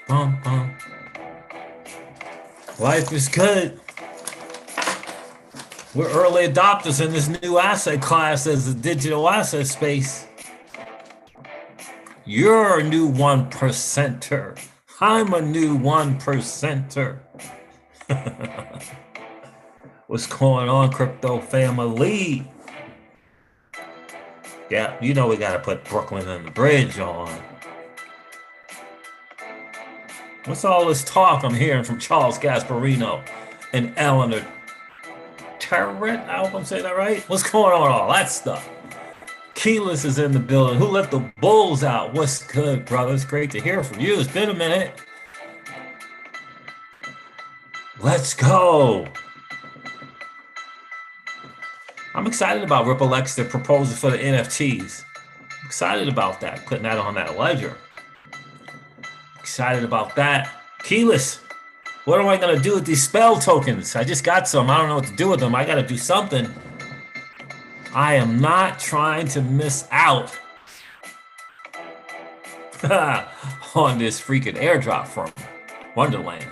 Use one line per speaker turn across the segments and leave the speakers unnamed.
Bum, bum. Life is good. We're early adopters in this new asset class as a digital asset space. You're a new one percenter. I'm a new one percenter. What's going on, crypto family? Yeah, you know we got to put Brooklyn and the Bridge on. What's all this talk I'm hearing from Charles Gasparino and Eleanor Terret? I hope I'm saying that right. What's going on? All that stuff. Keyless is in the building. Who let the bulls out? What's good, brother? It's great to hear from you. It's been a minute. Let's go. I'm excited about RippleX, the proposal for the NFTs. Excited about that, putting that on that ledger. Excited about that. Keyless, what am I going to do with these spell tokens? I just got some. I don't know what to do with them. I got to do something. I am not trying to miss out on this freaking airdrop from Wonderland.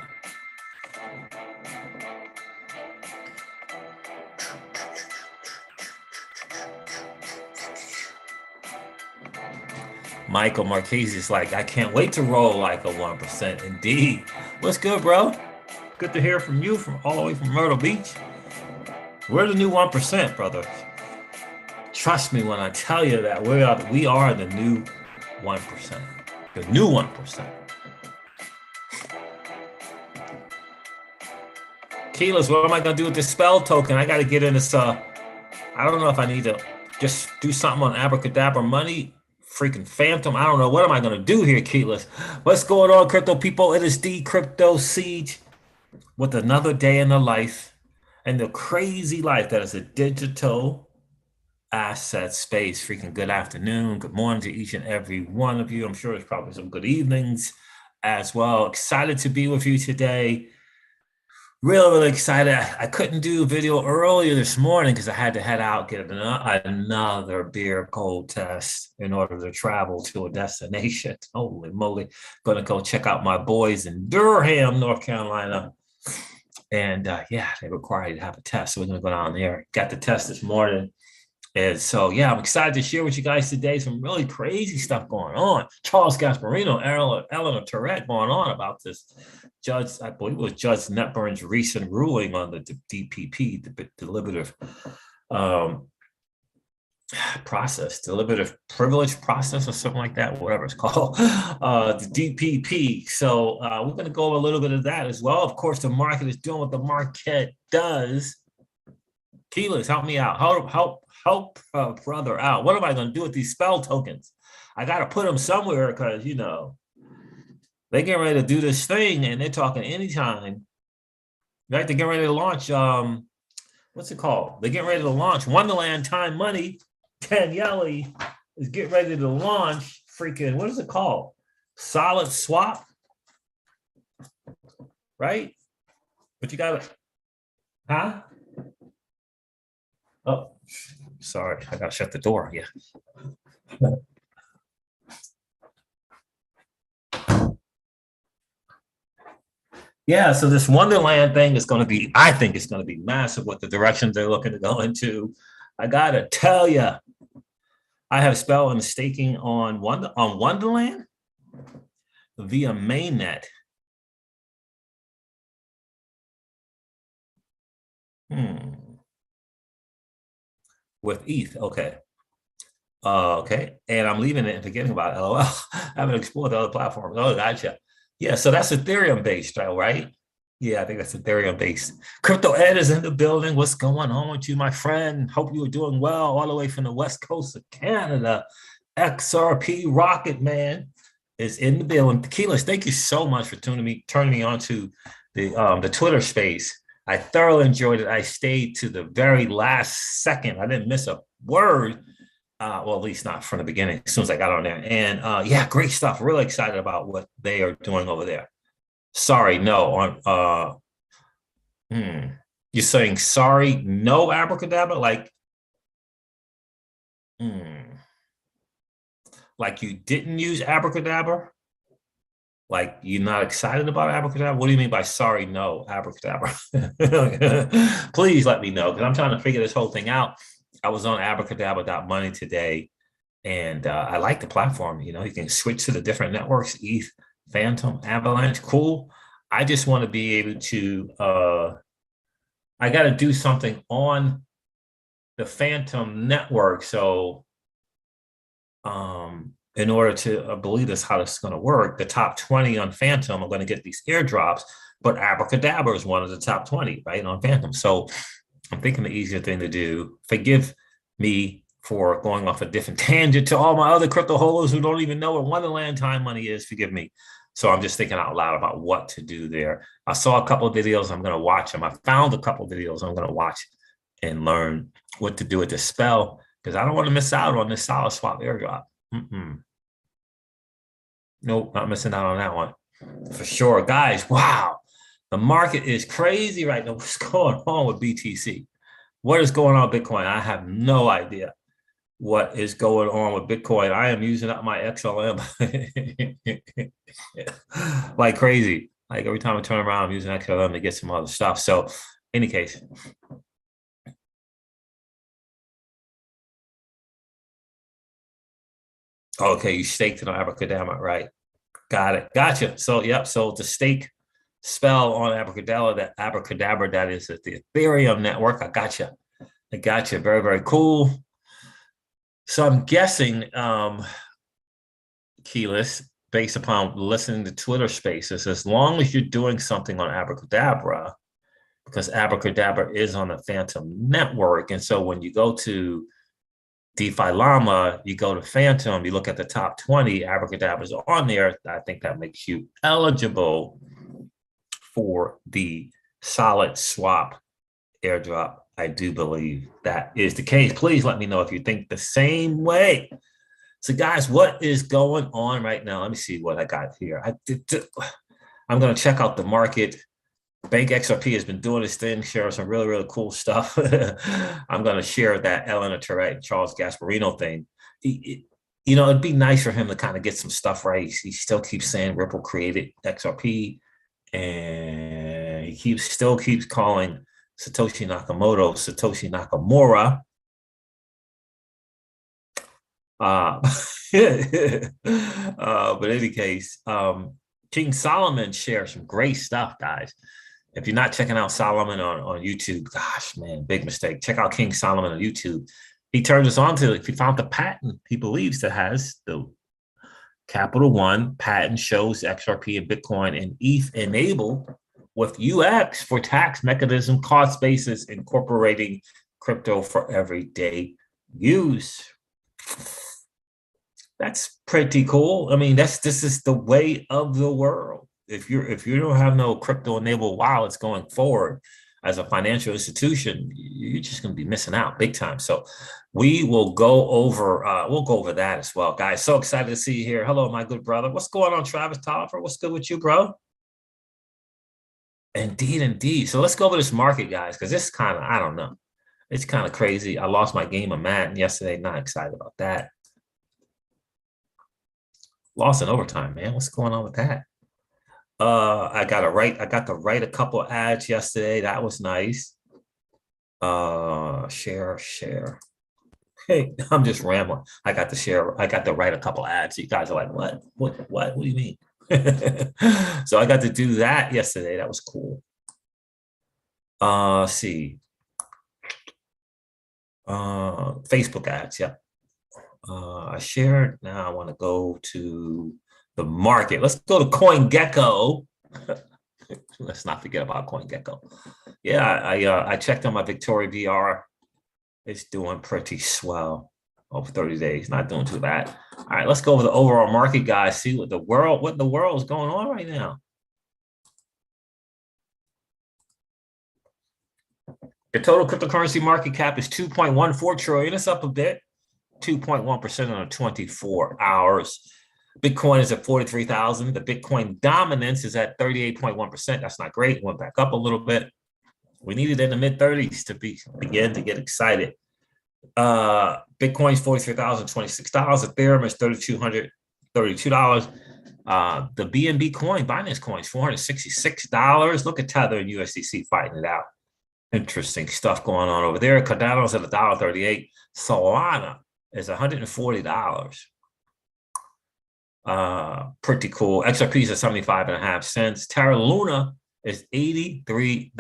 Michael Marchese is like, I can't wait to roll like a 1%. Indeed. What's good, bro? Good to hear from you from all the way from Myrtle Beach. We're the new 1%, brother. Trust me when I tell you that we are the new 1%. The new 1%. Keyless, what am I going to do with this spell token? I got to get in this. I don't know if I need to just do something on Abracadabra Money. Freaking Phantom. I don't know. What am I going to do here, Keyless? What's going on, crypto people? It is the Crypto Siege with another day in the life and the crazy life that is a digital asset space. Freaking good afternoon. Good morning to each and every one of you. I'm sure there's probably some good evenings as well. Excited to be with you today. Really excited. I couldn't do a video earlier this morning because I had to head out, get another beer cold test in order to travel to a destination. Holy moly. Going to go check out my boys in Durham, North Carolina. And yeah, they require you to have a test. So we're going to go down there. Got the test this morning. And so, yeah, I'm excited to share with you guys today some really crazy stuff going on. Charles Gasparino, Eleanor Terret going on about this judge, I believe it was Judge Netburn's recent ruling on the DPP, the deliberative process, deliberative privilege process or something like that, whatever it's called, the DPP. So we're going to go over a little bit of that as well. Of course, the market is doing what the market does. Keyless, help me out. Help brother out. What am I going to do with these spell tokens? I got to put them somewhere because, you know, they get ready to do this thing and they're talking anytime. Right? They're getting ready to launch, what's it called? They're getting ready to launch Wonderland Time Money. Daniele is getting ready to launch freaking, what is it called? Solid Swap. Right? But you got to, huh? Oh, sorry. I got to shut the door. Yeah. Yeah, so this Wonderland thing is going to be, I think it's going to be massive what the directions they're looking to go into. I got to tell you, I have spell and staking on Wonderland via mainnet. With ETH, okay. Okay, and I'm leaving it and forgetting about it. LOL. I haven't explored the other platforms. Oh, gotcha. Yeah, so that's Ethereum based, right? Yeah, I think that's Ethereum based. Crypto Ed is in the building. What's going on with you, my friend? Hope you are doing well all the way from the west coast of Canada. XRP Rocket Man is in the building. Keyless, thank you so much for turning me on to the Twitter space. I thoroughly enjoyed it. I stayed to the very last second. I didn't miss a word. Well, at least not from the beginning, as soon as I got on there. And yeah, great stuff. Really excited about what they are doing over there. Sorry, no. You're saying sorry, no abracadabra? Like you didn't use abracadabra? Like, you're not excited about abracadabra? What do you mean by sorry, no, abracadabra? Please let me know, because I'm trying to figure this whole thing out. I was on abracadabra.money today, and I like the platform. You know, you can switch to the different networks, ETH, Phantom, Avalanche, cool. I just want to be able to, I got to do something on the Phantom network. So in order to believe this, how this is going to work, the top 20 on Phantom are going to get these airdrops, but Abracadabra is one of the top 20, right, on Phantom. So I'm thinking the easier thing to do, forgive me for going off a different tangent to all my other crypto holders who don't even know what Wonderland time money is, forgive me. So I'm just thinking out loud about what to do there. I saw a couple of videos, I'm going to watch them. I found a couple of videos I'm going to watch and learn what to do with the spell, because I don't want to miss out on this solid swap airdrop. Nope, not missing out on that one for sure. Guys, wow, the market is crazy right now. What's going on with BTC? What is going on with Bitcoin? I have no idea what is going on with Bitcoin. I am using up my XLM like crazy. Like every time I turn around, I'm using XLM to get some other stuff. So, any case. Okay, you staked it on Abracadabra, right? Got it. Gotcha. So, yep. So the stake spell on Abracadabra, that is at the Ethereum network. I gotcha. I gotcha. Very, very cool. So I'm guessing, Keyless, based upon listening to Twitter Spaces, as long as you're doing something on Abracadabra, because Abracadabra is on the Phantom network, and so when you go to DeFi Llama, you go to Phantom, you look at the top 20, Abracadabra's on there. I think that makes you eligible for the solid swap airdrop. I do believe that is the case. Please let me know if you think the same way. So, guys, what is going on right now? Let me see what I got here. I'm going to check out the market. Bank XRP has been doing this thing, sharing some really, really cool stuff. I'm going to share that Eleanor Turret and Charles Gasparino thing. You know, it'd be nice for him to kind of get some stuff right. He still keeps saying Ripple created XRP, and he still keeps calling Satoshi Nakamoto Satoshi Nakamura. But in any case, King Solomon shares some great stuff, guys. If you're not checking out Solomon on YouTube, gosh, man, big mistake. Check out King Solomon on YouTube. He turns us on to, if he found the patent he believes that has the Capital One patent, shows XRP and Bitcoin and ETH enabled with UX for tax mechanism, cost basis, incorporating crypto for everyday use. That's pretty cool. I mean, this is the way of the world. If you don't have no crypto enabled wallets going forward as a financial institution, you're just going to be missing out big time. So we will go over that as well, guys. So excited to see you here. Hello, my good brother. What's going on, Travis Tolliver? What's good with you, bro? Indeed, indeed. So let's go over this market, guys, because this kind of, I don't know. It's kind of crazy. I lost my game of Madden yesterday. Not excited about that. Lost in overtime, man. What's going on with that? I got to write a couple ads yesterday. That was nice. Share. Hey, I'm just rambling. I got to write a couple ads. You guys are like, what do you mean? So I got to do that yesterday. That was cool. See. Facebook ads, yeah. I shared. Now I want to go to the market. Let's go to CoinGecko. Let's not forget about CoinGecko. Yeah, I checked on my Victoria VR. It's doing pretty swell over 30 days. Not doing too bad. All right, let's go over the overall market, guys. See what the world is going on right now. The total cryptocurrency market cap is 2.14 trillion. It's up a bit, 2.1% on 24 hours. Bitcoin is at 43,000. The Bitcoin dominance is at 38.1%. That's not great. It went back up a little bit. We need it in the mid 30s to begin to get excited. Bitcoin is $43,026. Ethereum is $3,232. The BNB coin, Binance coins, $466. Look at Tether and USDC fighting it out. Interesting stuff going on over there. Cardano's at $1.38. Solana is $140. Pretty cool. XRP is at 75.5 cents. Terra Luna is $83.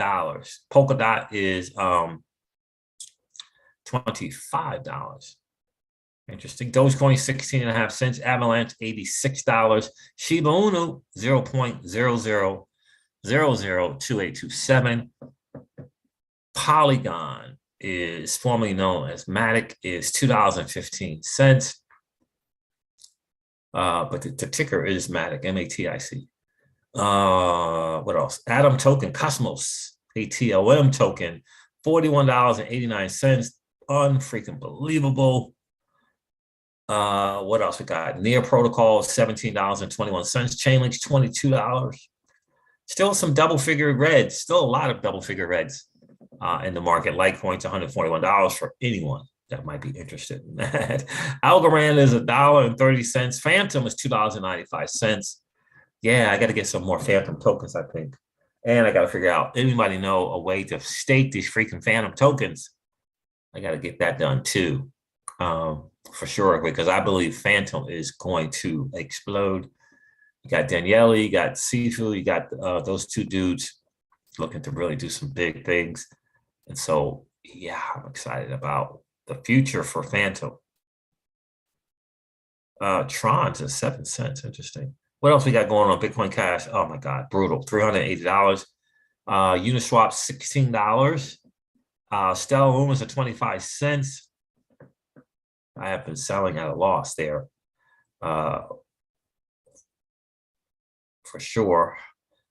Polkadot is $25. Interesting. Dogecoin 16.5 cents. Avalanche $86. Shiba Inu 0.00002827. Polygon is formerly known as Matic is $2.15. But the ticker is Matic, M-A-T-I-C. What else? Atom token, Cosmos, ATOM token, $41.89. Unfreaking believable. What else we got? Near Protocol, $17.21. Chainlink's $22. Still some double figure reds. Still a lot of double figure reds in the market. Litecoin's $141 for anyone that might be interested in that. Algorand is $1.30. Phantom is $2.95. Yeah, I got to get some more Phantom tokens, I think. And I got to figure out, anybody know a way to stake these freaking Phantom tokens? I got to get that done too, for sure, because I believe Phantom is going to explode. You got Daniele, you got Sifu, you got those two dudes looking to really do some big things. And so, yeah, I'm excited about the future for Phantom. Tron's is 7 cents. Interesting. What else we got going on? Bitcoin Cash. Oh my God, brutal. $380. Uniswap, $16. Stellar Lumens at 25 cents. I have been selling at a loss there. For sure.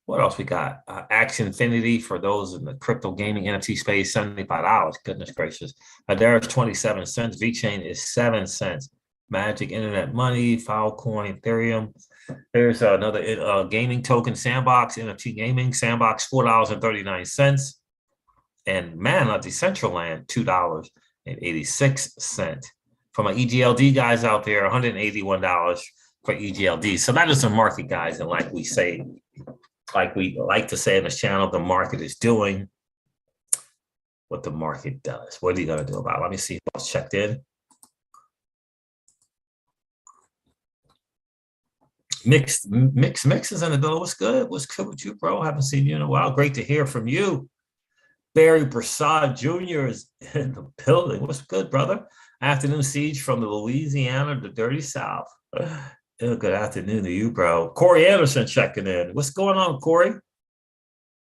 What else we got? Axie Infinity for those in the crypto gaming NFT space, $75. Goodness gracious. There's 27 cents. VeChain is 7 cents. Magic Internet Money, Filecoin, Ethereum. There's another gaming token, Sandbox, NFT Gaming, Sandbox, $4.39. And Mana, Decentraland, $2.86. For my EGLD guys out there, $181 for EGLD. So that is the market, guys. And like we say, like we like to say in this channel, the market is doing what the market does. What are you going to do about it? Let me see what's checked in. Mix is in the bill. What's good? What's good with you, bro? Haven't seen you in a while. Great to hear from you. Barry Prasad Jr. is in the building. What's good, brother? Afternoon siege from the Louisiana, the dirty South. Good afternoon to you, bro. Corey Anderson checking in. What's going on, Corey?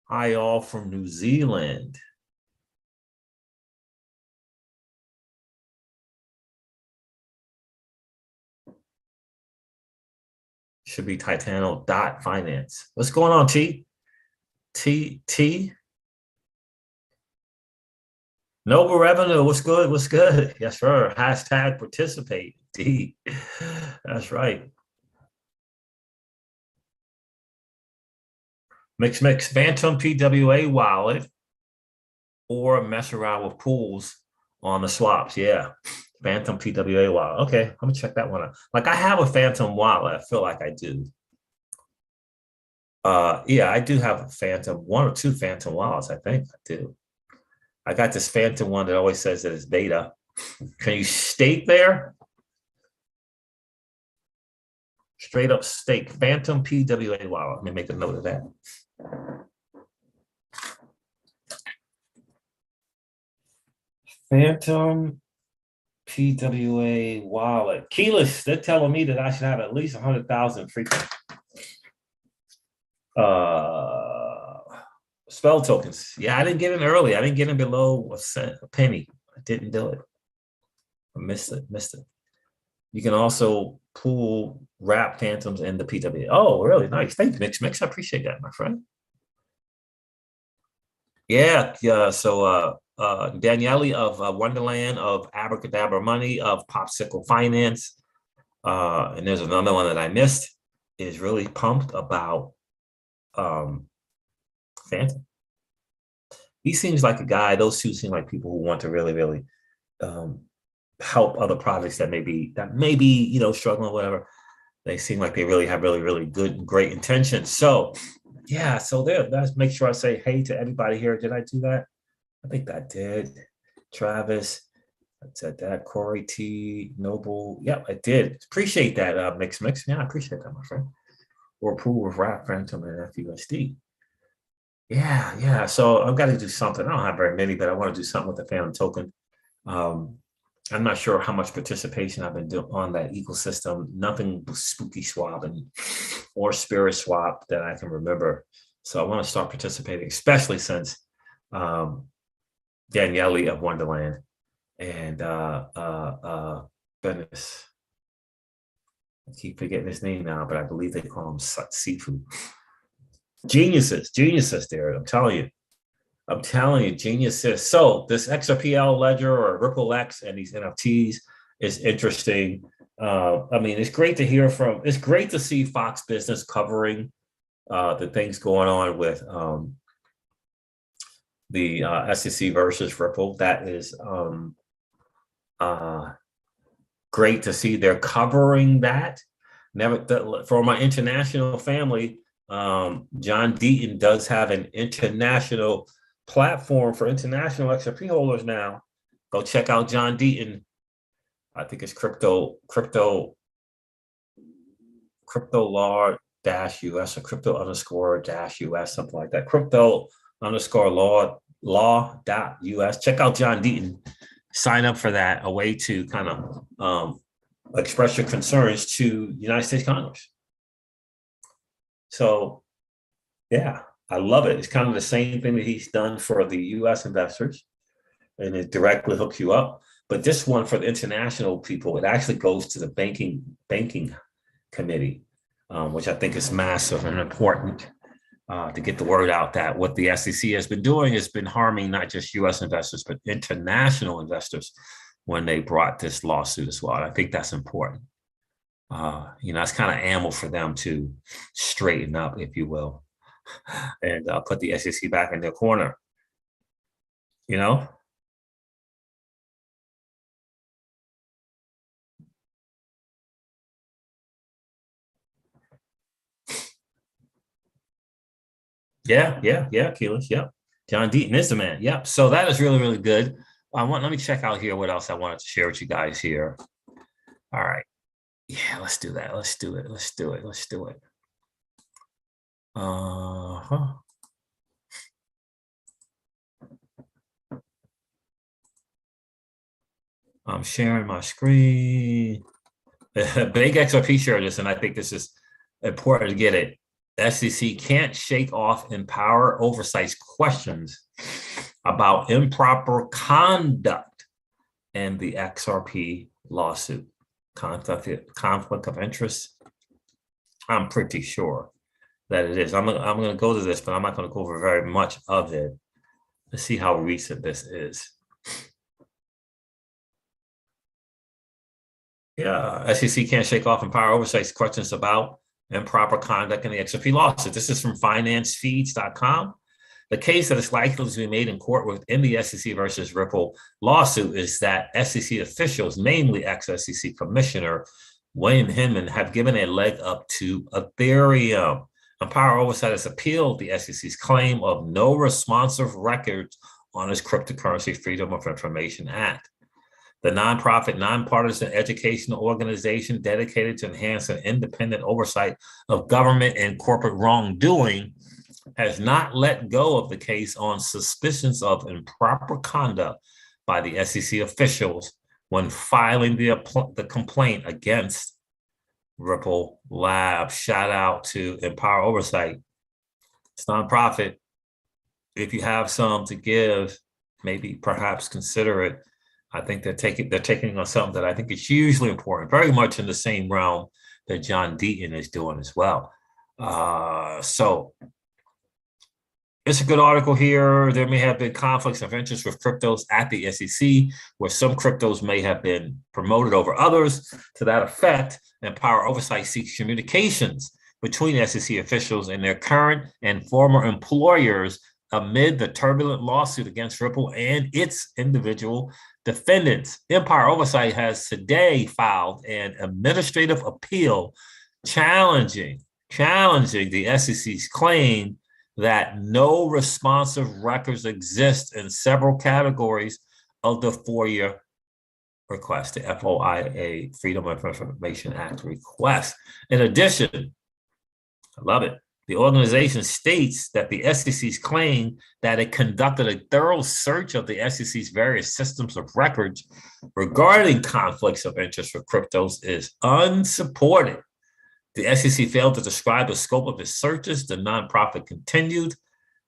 Hi, all from New Zealand. Should be Titano.finance. What's going on, T? Noble Revenue, what's good? What's good? Yes, sir. Hashtag participate. T. That's right. Mix Phantom PWA wallet or mess around with pools on the swaps. Yeah. Phantom PWA wallet. Okay, I'm gonna check that one out. Like I have a Phantom wallet. I feel like I do. Yeah, I do have a Phantom, one or two Phantom wallets. I think I do. I got this Phantom one that always says that it's beta. Can you stake there? Straight up stake. Phantom PWA wallet. Let me make a note of that. Phantom PWA wallet. Keyless, they're telling me that I should have at least 100,000 free spell tokens. Yeah, I didn't get in early. I didn't get in below a penny. I didn't do it. I missed it. You can also pool wrap Phantoms in the PWA. Oh, really nice. Thank you, Mix. I appreciate that, my friend. Yeah. So Daniele of Wonderland, of Abracadabra Money, of Popsicle Finance, and there's another one that I missed, is really pumped about Phantom. He seems like a guy, those two seem like people who want to really, really help other projects that may be, struggling, whatever. They seem like they really have really good and great intentions. So yeah, so there, let's make sure I say hey to everybody here. Did I do that? I think I did. Travis, I said that. Corey T, Noble. Yep, I did. Appreciate that, Mix. Yeah, I appreciate that, my friend. Or approval of Rap Phantom and FUSD. Yeah. So I've got to do something. I don't have very many, but I want to do something with the Phantom token. Um, I'm not sure how much participation I've been doing on that ecosystem. Nothing spooky swap or spirit swap that I can remember. So I want to start participating, especially since Daniele of Wonderland and goodness, I keep forgetting his name now, but I believe they call him Seafood. Geniuses there. I'm telling you, geniuses. So this XRPL ledger or RippleX and these NFTs is interesting. I mean, it's great to see Fox Business covering the things going on with the SEC versus Ripple. That is great to see they're covering that. For my international family, John Deaton does have an international platform for international XRP holders now. Go check out John Deaton. I think it's crypto law -US or crypto_-US, something like that. Crypto_law.us. Check out John Deaton. Sign up for that. A way to kind of express your concerns to the United States Congress. So, yeah, I love it. It's kind of the same thing that he's done for the U.S. investors, and it directly hooks you up. But this one for the international people, it actually goes to the banking committee, which I think is massive and important to get the word out that what the SEC has been doing has been harming not just U.S. investors, but international investors when they brought this lawsuit as well. And I think that's important. It's kind of ammo for them to straighten up, if you will, and put the SEC back in their corner. Yeah, Keyless. Yep. John Deaton is the man. Yep. So that is really good. Let me check out here what else I wanted to share with you guys here. All right. Yeah, let's do that. Let's do it. I'm sharing my screen. Big XRP share this, and I think this is important to get it. SEC can't shake off Empower Oversight's questions about improper conduct in the XRP lawsuit. Conflict of interest. I'm pretty sure that it is. I'm going to go to this, but I'm not going to go over very much of it. Let's see how recent this is. Yeah, SEC can't shake off Empower Oversight's questions about improper conduct in the XRP lawsuit. This is from financefeeds.com. The case that is likely to be made in court within the SEC versus Ripple lawsuit is that SEC officials, namely ex-SEC Commissioner Wayne Hinman, have given a leg up to Ethereum. Empower Oversight has appealed the SEC's claim of no responsive records on its Cryptocurrency Freedom of Information Act. The nonprofit, nonpartisan educational organization dedicated to enhancing independent oversight of government and corporate wrongdoing has not let go of the case on suspicions of improper conduct by the SEC officials when filing the complaint against Ripple Labs. Shout out to Empower Oversight. It's nonprofit. If you have some to give, maybe perhaps consider it. I think they're taking on something that I think is hugely important, very much in the same realm that John Deaton is doing as well. So it's a good article here. There may have been conflicts of interest with cryptos at the SEC, where some cryptos may have been promoted over others. To that effect, Empower Oversight seeks communications between SEC officials and their current and former employers amid the turbulent lawsuit against Ripple and its individual defendants. Empower Oversight has today filed an administrative appeal challenging the SEC's claim that no responsive records exist in several categories of the FOIA request, the FOIA, Freedom of Information Act request. In addition, I love it, the organization states that the SEC's claim that it conducted a thorough search of the SEC's various systems of records regarding conflicts of interest for cryptos is unsupported. The SEC failed to describe the scope of its searches. The nonprofit continued,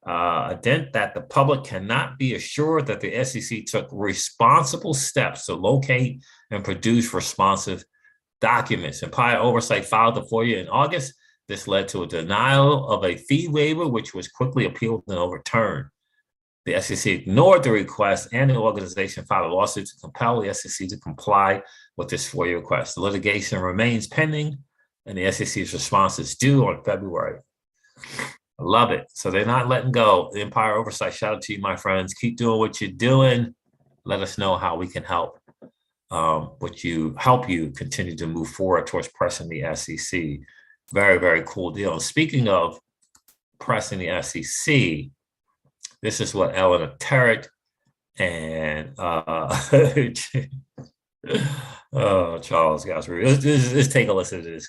that the public cannot be assured that the SEC took responsible steps to locate and produce responsive documents. Empire Oversight filed the FOIA in August. This led to a denial of a fee waiver, which was quickly appealed and overturned. The SEC ignored the request, and the organization filed a lawsuit to compel the SEC to comply with this FOIA request. The litigation remains pending, and the SEC's response is due on February. I love it. So they're not letting go. The Empire Oversight, shout out to you, my friends. Keep doing what you're doing. Let us know how we can help you continue to move forward towards pressing the SEC. Very, very cool deal. And speaking of pressing the SEC, this is what Eleanor Terrett and Charles Gasparino. Let's take a listen to this.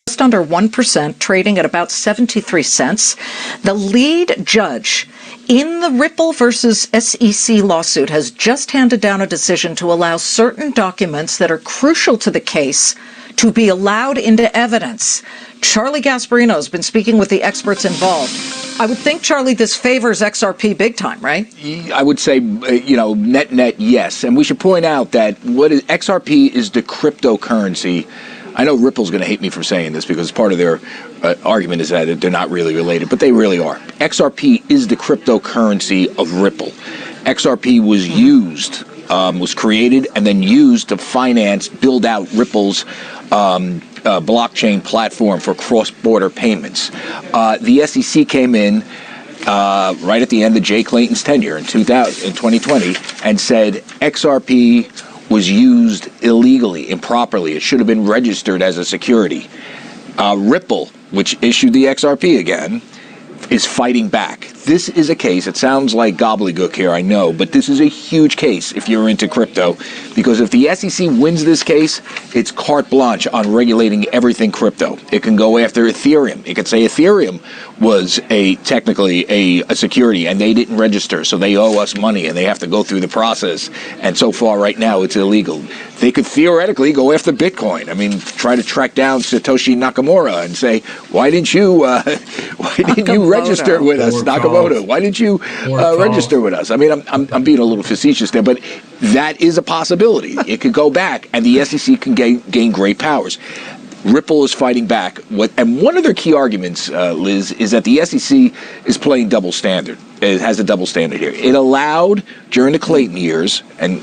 Just under 1%, trading at about 73 cents. The lead judge in the Ripple versus SEC lawsuit has just handed down a decision to allow certain documents that are crucial to the case to be allowed into evidence. Charlie Gasparino has been speaking with the experts involved. I would think, Charlie, this favors XRP big time, right?
I would say, net, yes. And we should point out that XRP is the cryptocurrency. I know Ripple's going to hate me for saying this because part of their argument is that they're not really related, but they really are. XRP is the cryptocurrency of Ripple. XRP was created and then used to build out Ripple's blockchain platform for cross-border payments. The SEC came in right at the end of Jay Clayton's tenure in 2020 and said XRP was used illegally, improperly. It should have been registered as a security. Ripple, which issued the XRP again, is fighting back. This is a case, it sounds like gobbledygook here, I know, but this is a huge case if you're into crypto, because if the SEC wins this case, it's carte blanche on regulating everything crypto. It can go after Ethereum. It could say Ethereum was technically a security and they didn't register, so they owe us money and they have to go through the process. And so far right now it's illegal. They could theoretically go after Bitcoin. I mean, try to track down Satoshi Nakamoto and say, why didn't you register with us, Nakamoto? Why didn't you register with us? I mean, I'm being a little facetious there, but that is a possibility. It could go back, and the SEC can gain great powers. Ripple is fighting back. And one of their key arguments, Liz, is that the SEC is playing double standard. It has a double standard here. It allowed, during the Clayton years, and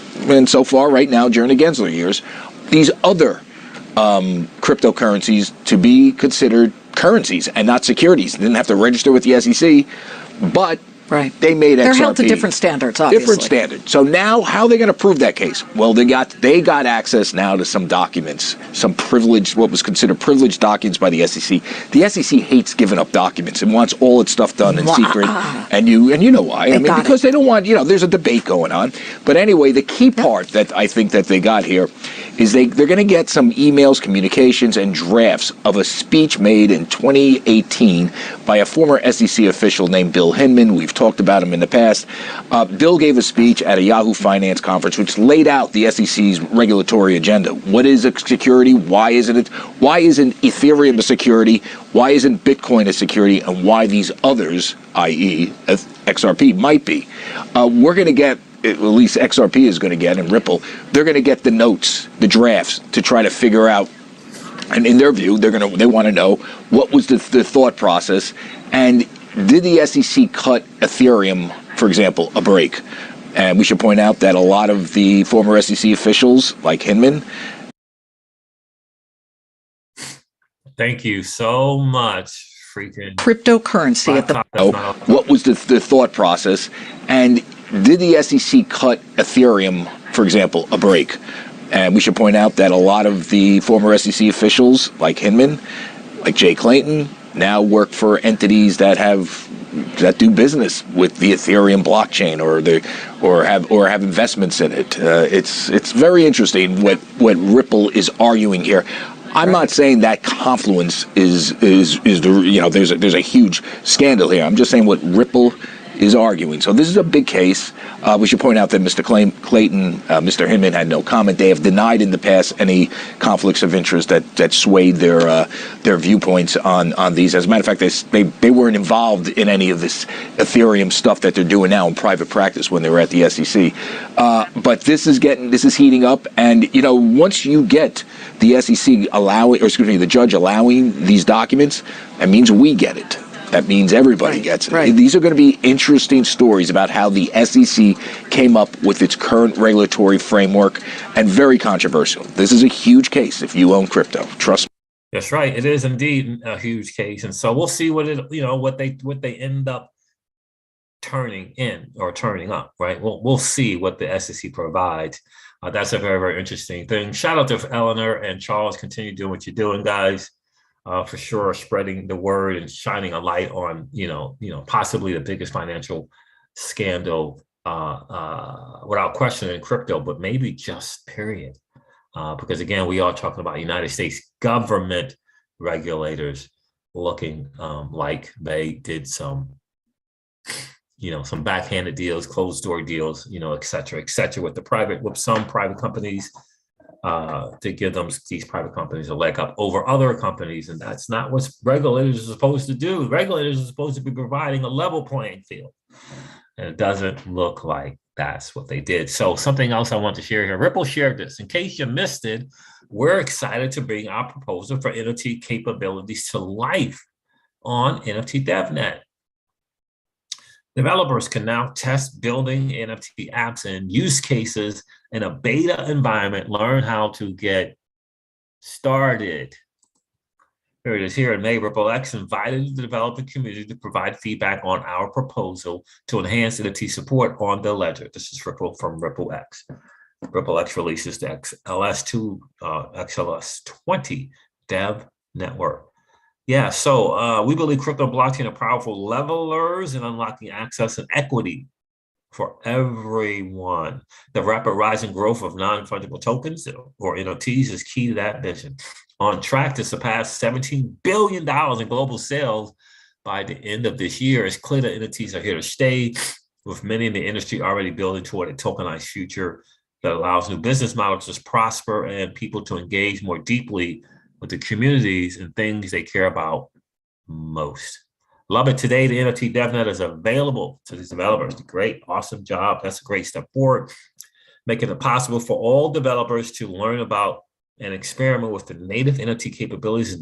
so far right now during the Gensler years, these other cryptocurrencies to be considered currencies and not securities. They didn't have to register with the SEC, but they made XRP.
They're held to different standards, obviously.
Different standards. So now, how are they going to prove that case? Well, they got access now to some documents, some privileged, what was considered privileged documents by the SEC. The SEC hates giving up documents and wants all its stuff done in secret. And you know why? I mean, because they don't want, there's a debate going on. But anyway, the key part that I think that they got here is they're going to get some emails, communications, and drafts of a speech made in 2018 by a former SEC official named Bill Hinman. We've talked about him in the past. Bill gave a speech at a Yahoo Finance conference which laid out the SEC's regulatory agenda. What is a security? Why isn't it? Why isn't Ethereum a security? Why isn't Bitcoin a security? And why these others, i.e. XRP, might be. We're going to get, at least XRP is going to get, and Ripple, they're going to get the notes, the drafts, to try to figure out, and in their view, they want to know what was the thought process, and did the SEC cut Ethereum, for example, a break? And we should point out that a lot of the former SEC officials, like Hinman.
Thank you so much. Freaking
cryptocurrency at the.
What was the thought process? And did the SEC cut Ethereum, for example, a break? And we should point out that a lot of the former SEC officials, like Hinman, like Jay Clayton, now work for entities that do business with the Ethereum blockchain or have investments in it. It's very interesting what Ripple is arguing here. I'm not saying that confluence is the there's a huge scandal here. I'm just saying what Ripple is arguing. So this is a big case. We should point out that Mr. Clayton, Mr. Hinman had no comment. They have denied in the past any conflicts of interest that swayed their viewpoints on these. As a matter of fact, they weren't involved in any of this Ethereum stuff that they're doing now in private practice when they were at the SEC. But this is heating up, and once you get the SEC the judge allowing these documents, that means we get it. That means everybody gets it.
Right.
These are going to be interesting stories about how the SEC came up with its current regulatory framework, and very controversial. This is a huge case if you own crypto. Trust me.
That's right. It is indeed a huge case, and so we'll see what they end up turning up. Right. We'll see what the SEC provides. That's a very, very interesting thing. Shout out to Eleanor and Charles. Continue doing what you're doing, guys. For sure, spreading the word and shining a light on, possibly the biggest financial scandal without question in crypto, but maybe just period. Because again, we are talking about United States government regulators looking like they did some backhanded deals, closed door deals, et cetera, with some private companies. To give these private companies a leg up over other companies, and that's not what regulators are supposed to do. Regulators are supposed to be providing a level playing field, and it doesn't look like that's what they did. So something else I want to share here. Ripple shared this. In case you missed it, we're excited to bring our proposal for NFT capabilities to life on NFT-Devnet. Developers can now test building NFT apps and use cases in a beta environment, learn how to get started. Here it is. Here in May, RippleX invited the developer community to provide feedback on our proposal to enhance NFT support on the ledger. This is Ripple from RippleX. RippleX releases the XLS20 Dev Network. Yeah, so we believe crypto and blockchain are powerful levelers in unlocking access and equity for everyone. The rapid rise and growth of non-fungible tokens, or NFTs, is key to that vision. On track to surpass $17 billion in global sales by the end of this year. It's clear that NFTs are here to stay, with many in the industry already building toward a tokenized future that allows new business models to prosper and people to engage more deeply with the communities and things they care about most. Love it. Today, the NFT-Devnet is available to these developers. Great, awesome job. That's a great step forward, making it possible for all developers to learn about and experiment with the native NFT capabilities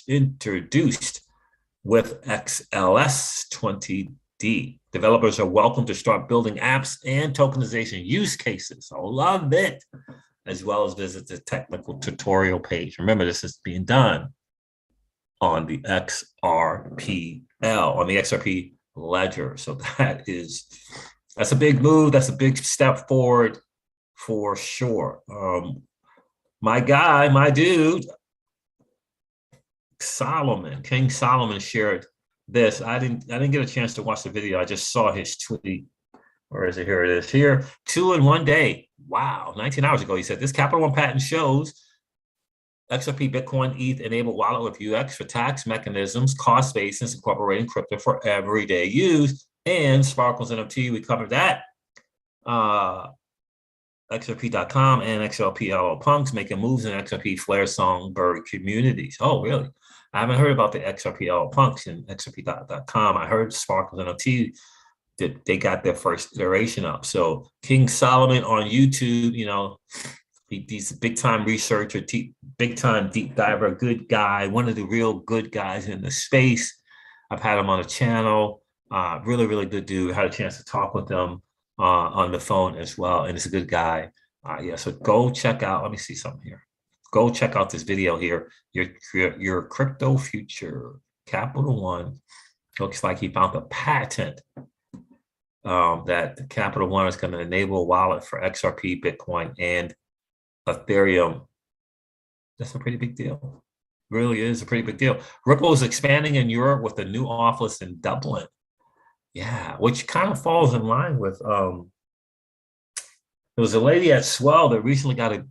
introduced with XLS20D. Developers are welcome to start building apps and tokenization use cases. I love it. As well as visit the technical tutorial page. Remember, this is being done on the XRP ledger. So that's a big move. That's a big step forward for sure. My guy, my dude, King Solomon shared this. I didn't get a chance to watch the video. I just saw his tweet. Where is it? Here it is. Here, 2 in 1 day. Wow, 19 hours ago, he said, this Capital One patent shows XRP Bitcoin ETH enabled wallet with UX for tax mechanisms, cost basis, incorporating crypto for everyday use, and Sparkles NFT. We covered that. XRP.com and XRP Punks making moves in XRP Flare Songbird communities. Oh, really? I haven't heard about the XRP Punks and XRP.com. I heard Sparkles NFT. They got their first iteration up. So King Solomon on YouTube, he's a big-time researcher, big-time deep diver, good guy, one of the real good guys in the space. I've had him on the channel. Really, really good dude. Had a chance to talk with him on the phone as well, and it's a good guy. So go check out. Let me see something here. Go check out this video here. Your crypto future, Capital One. Looks like he found a patent that Capital One is going to enable a wallet for XRP, Bitcoin, and Ethereum. That's a pretty big deal. Really is a pretty big deal. Ripple is expanding in Europe with a new office in Dublin. Yeah, which kind of falls in line with there was a lady at Swell that recently got a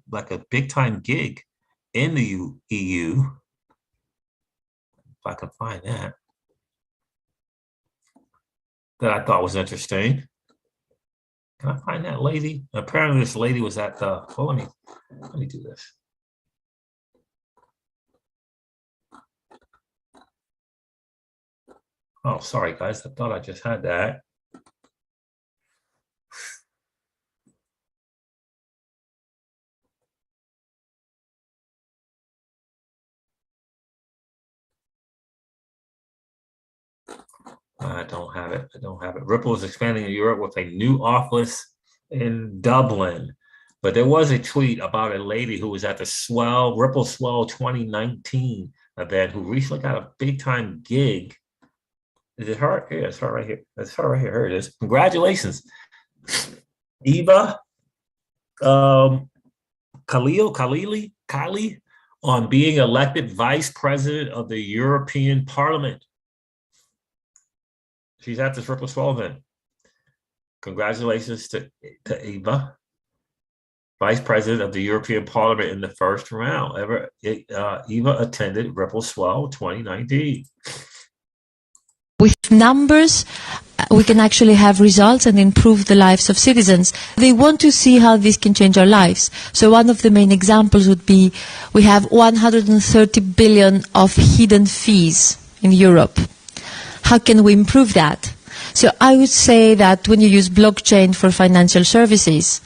big time gig in the EU. If I can find that I thought was interesting. Can I find that lady? Apparently this lady was at the, well, let me do this. Oh, sorry guys, I thought I just had that. I don't have it. I don't have it. Ripple is expanding in Europe with a new office in Dublin. But there was a tweet about a lady who was at the Ripple Swell 2019 event who recently got a big time gig. Is it her? Yeah, it's her right here. That's her right here. Here it is. Congratulations, Eva Khalili, on being elected vice president of the European Parliament. She's at this Ripple Swell event. Congratulations to Eva, vice president of the European Parliament in the first round. Eva attended Ripple Swell 2019.
With numbers, we can actually have results and improve the lives of citizens. They want to see how this can change our lives. So one of the main examples would be we have 130 billion of hidden fees in Europe. How can we improve that? So I would say that when you use blockchain for financial services,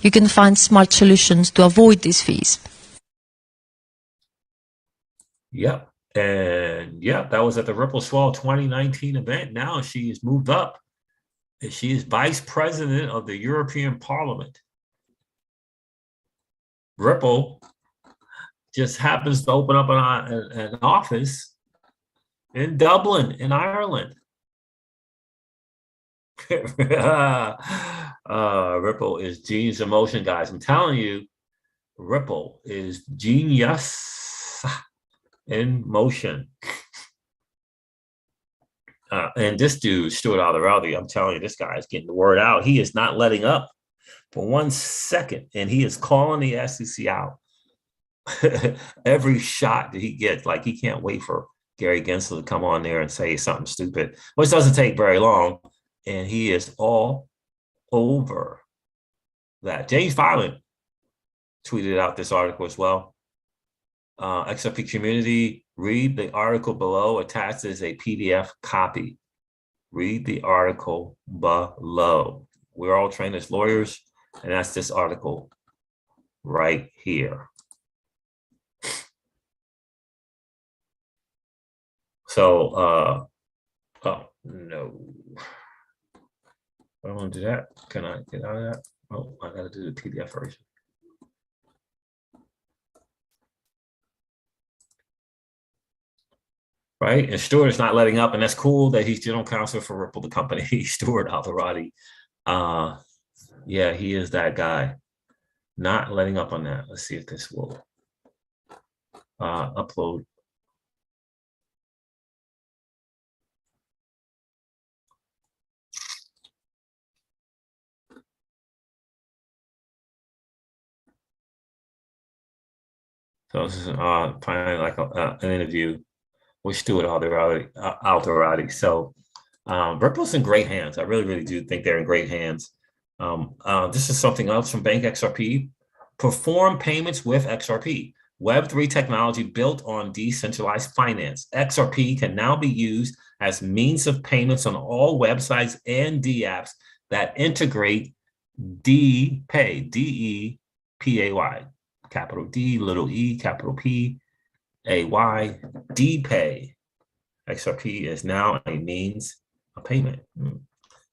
you can find smart solutions to avoid these fees.
Yep. And yeah, that was at the Ripple Swell 2019 event. Now she has moved up and she is vice president of the European Parliament. Ripple just happens to open up an office in Dublin, in Ireland. Ripple is genius in motion, guys. I'm telling you, Ripple is genius in motion. And this dude, Stuart Alderaldi, I'm telling you, this guy is getting the word out. He is not letting up for 1 second, and he is calling the SEC out. Every shot that he gets, like he can't wait for Gary Gensler to come on there and say something stupid, which doesn't take very long. And he is all over that. James Filan tweeted out this article as well. XRP community, read the article below. Attached is a PDF copy. Read the article below. We're all trained as lawyers, and that's this article right here. So, oh, no. I don't want to do that. Can I get out of that? Oh, I got to do the PDF version. Right? And Stuart is not letting up, and that's cool that he's general counsel for Ripple, the company. Stuart Alderaldi. Yeah, he is that guy. Not letting up on that. Let's see if this will upload. So this is finally like an interview with Stuart Alderaldi. So Ripple's in great hands. I really, really do think they're in great hands. This is something else from Bank XRP. Perform payments with XRP. Web3 technology built on decentralized finance. XRP can now be used as means of payments on all websites and dApps that integrate DPay, D-E-P-A-Y. Capital D, little e, capital P, A-Y, DPay. XRP is now a means of payment.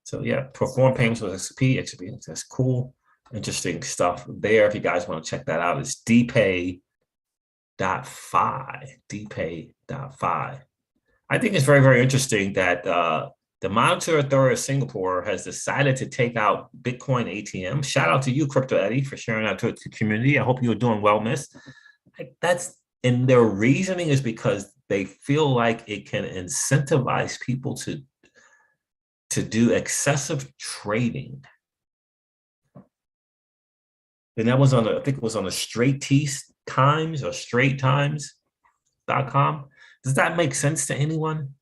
So yeah, perform payments with XRP, that's cool. Interesting stuff there. If you guys want to check that out, it's DPay.fi, DPay.fi. I think it's very, very interesting that The Monetary Authority of Singapore has decided to take out Bitcoin ATM. Shout out to you, Crypto Eddie, for sharing that to the community. I hope you're doing well, miss. And their reasoning is because they feel like it can incentivize people to do excessive trading. And that was on I think it was on the Straight Times or StraightTimes.com. Does that make sense to anyone?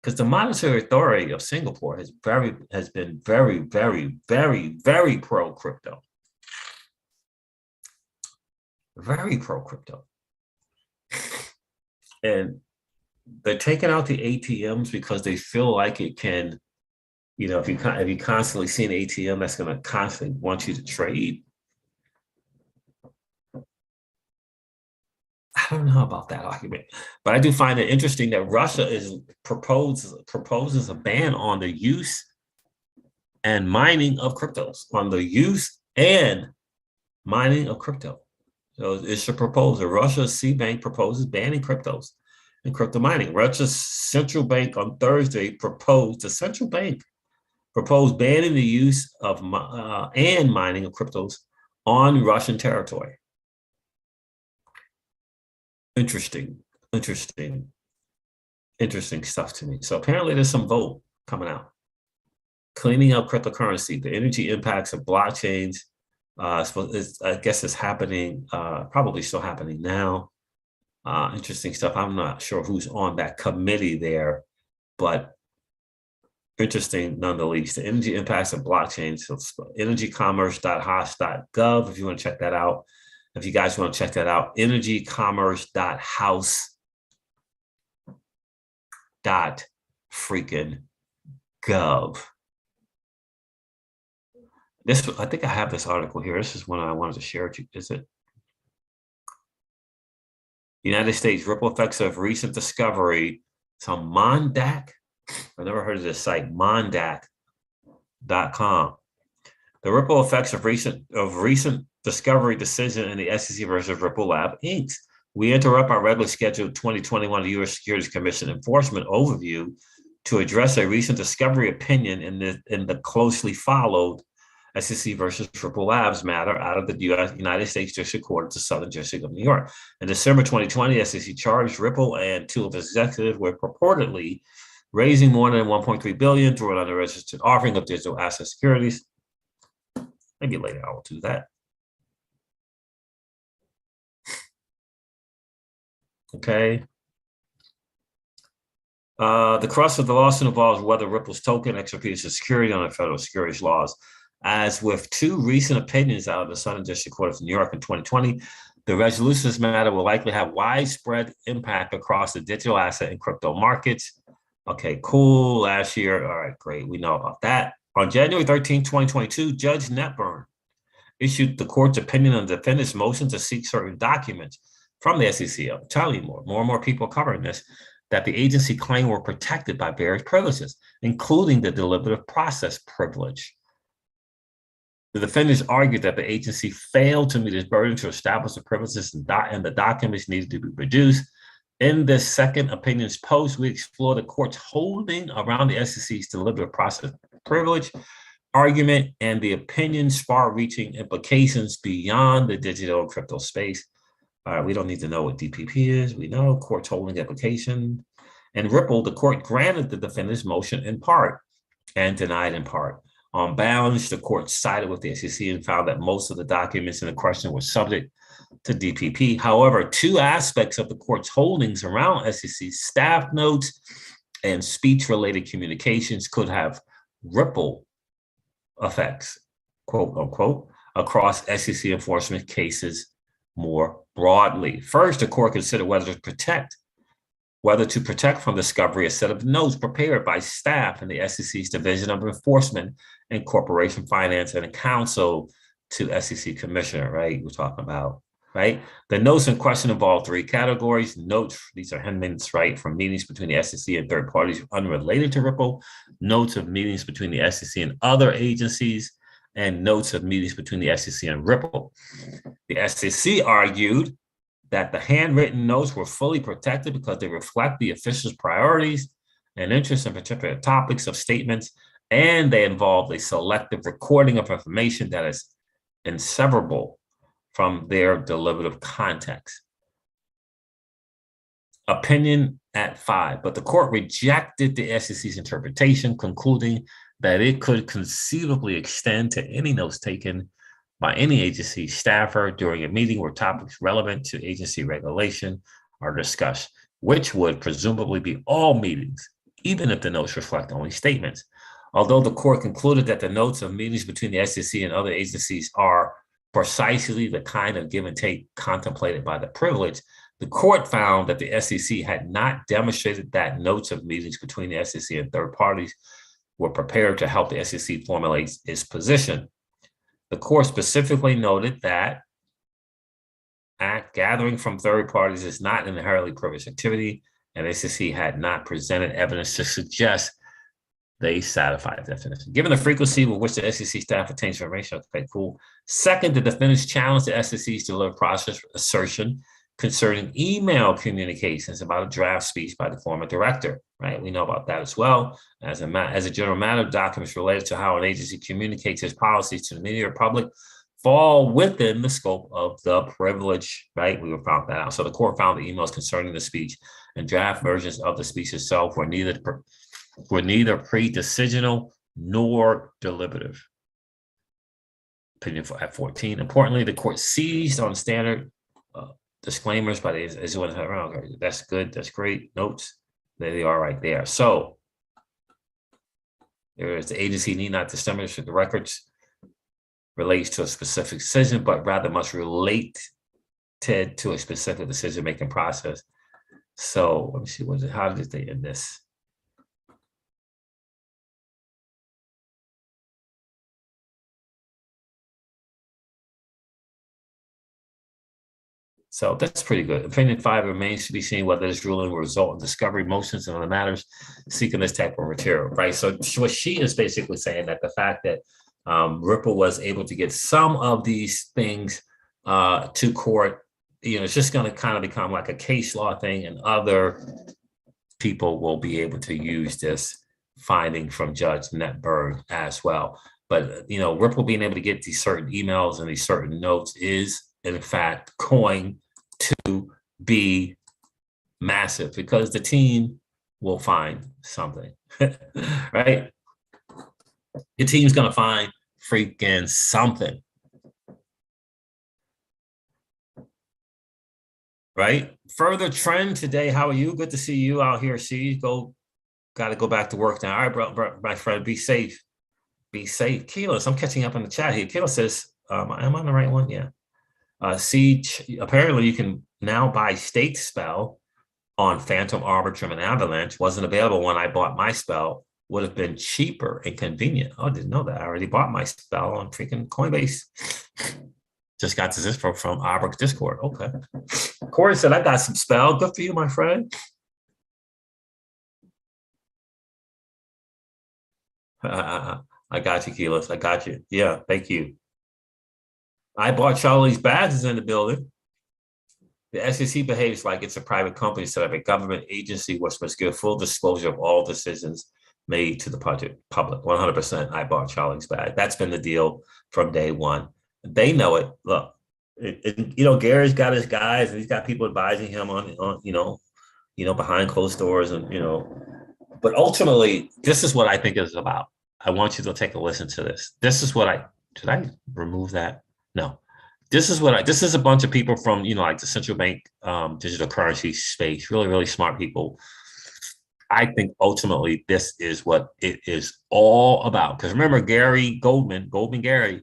Because the Monetary Authority of Singapore has been very, very, very, very pro crypto. Very pro crypto. And they're taking out the ATMs because they feel like it can, if you constantly see an ATM, that's going to constantly want you to trade. I don't know about that argument, but I do find it interesting that Russia proposes a ban on the use and mining of cryptos, So it's a proposal. Russia's C-Bank proposes banning cryptos and crypto mining. Russia's central bank on Thursday proposed banning the use of and mining of cryptos on Russian territory. Interesting stuff to me. So apparently there's some vote coming out. Cleaning up cryptocurrency, the energy impacts of blockchains. I guess it's happening, probably still happening now. Interesting stuff. I'm not sure who's on that committee there, but interesting nonetheless. The energy impacts of blockchains. So energycommerce.house.gov if you want to check that out. If you guys want to check that out, energycommerce.house.freaking.gov. I think I have this article here. This is one I wanted to share with you. Is it? United States ripple effects of recent discovery. It's on Mondac. I've never heard of this site, Mondac.com. The ripple effects of recent discovery decision in the SEC versus Ripple Lab Inc. We interrupt our regularly scheduled 2021 U.S. Securities Commission enforcement overview to address a recent discovery opinion in the closely followed SEC versus Ripple Labs matter out of the United States District Court of the Southern District of New York. In December 2020, SEC charged Ripple and two of its executives with purportedly raising more than $1.3 billion through an unregistered offering of digital asset securities. Maybe later I will do that. Okay. The crux of the lawsuit involves whether Ripple's token XRP is a security under federal securities laws. As with two recent opinions out of the Southern District Court of New York in 2020, the resolution of this matter will likely have widespread impact across the digital asset and crypto markets. Okay, cool. Last year, all right, great. We know about that. On January 13, 2022, Judge Netburn issued the court's opinion on the defendant's motion to seek certain documents from the SEC. I'm telling you more and more people covering this, that the agency claimed were protected by various privileges, including the deliberative process privilege. The defendants argued that the agency failed to meet its burden to establish the privileges and the documents needed to be produced. In this second opinions post, we explore the court's holding around the SEC's deliberative process privilege argument and the opinion's far-reaching implications beyond the digital and crypto space. We don't need to know what DPP is. We know court's holding application. And Ripple, the court granted the defendant's motion in part and denied in part. On balance, the court sided with the SEC and found that most of the documents in the question were subject to DPP. However, two aspects of the court's holdings around SEC staff notes and speech-related communications could have ripple effects, quote unquote, across SEC enforcement cases more broadly. First, the court considered whether to protect from discovery a set of notes prepared by staff in the SEC's Division of Enforcement and Corporation Finance and counsel to SEC Commissioner, right? We're talking about, right? The notes in question involve three categories. Notes, these are minutes, right, from meetings between the SEC and third parties unrelated to Ripple, notes of meetings between the SEC and other agencies, and notes of meetings between the SEC and Ripple. The SEC argued that the handwritten notes were fully protected because they reflect the official's priorities and interest in particular topics of statements, and they involve a selective recording of information that is inseparable from their deliberative context. Opinion at 5, but the court rejected the SEC's interpretation, concluding that it could conceivably extend to any notes taken by any agency staffer during a meeting where topics relevant to agency regulation are discussed, which would presumably be all meetings, even if the notes reflect only statements. Although the court concluded that the notes of meetings between the SEC and other agencies are precisely the kind of give and take contemplated by the privilege, the court found that the SEC had not demonstrated that notes of meetings between the SEC and third parties were prepared to help the SEC formulate its position. The court specifically noted that gathering from third parties is not an inherently privileged activity, and the SEC had not presented evidence to suggest they satisfy the definition. Given the frequency with which the SEC staff obtains information, okay, cool. Second, the defendants challenged the SEC's delivered process assertion concerning email communications about a draft speech by the former director, right? We know about that as well. As a general matter, documents related to how an agency communicates its policies to the media or public fall within the scope of the privilege, right? We found that out. So the court found the emails concerning the speech and draft versions of the speech itself were neither pre-decisional nor deliberative. Opinion at 14. Importantly, the court seized on standard disclaimers by the that's good, that's great. Notes, there they are right there. So there is the agency need not disseminate the records relates to a specific decision, but rather must relate to a specific decision-making process. So let me see, how did they end this? So that's pretty good. Opinion 5 remains to be seen whether this ruling will result in discovery motions and other matters seeking this type of material, right? So what she is basically saying that the fact that Ripple was able to get some of these things to court, it's just going to kind of become like a case law thing, and other people will be able to use this finding from Judge Netberg as well. But, Ripple being able to get these certain emails and these certain notes is, in fact, going to be massive because the team will find something, right? The team's going to find freaking something, right? Further trend today. How are you? Good to see you out here. Got to go back to work now. All right, bro, my friend, be safe. Be safe. Keyless, I'm catching up in the chat here. Keyless says, am I on the right one? Yeah. Apparently you can now buy State Spell on Phantom, Arbitrum, and Avalanche. Wasn't available when I bought my spell. Would have been cheaper and convenient. Oh, I didn't know that. I already bought my spell on freaking Coinbase. Just got this info from Arbitrum Discord. Okay. Corey said, I got some spell. Good for you, my friend. I got you, Keyless. I got you. Yeah, thank you. I bought Charlie's Bags is in the building. The SEC behaves like it's a private company instead of a government agency which must give full disclosure of all decisions made to the public. 100%. I bought Charlie's Bag. That's been the deal from day one. They know it. Look, Gary's got his guys and he's got people advising him on behind closed doors and But ultimately, this is what I think it's about. I want you to take a listen to this. This is what did I remove that? No, this is a bunch of people from, like the central bank digital currency space, really, really smart people. I think ultimately this is what it is all about. Because remember Gary Goldman Gary,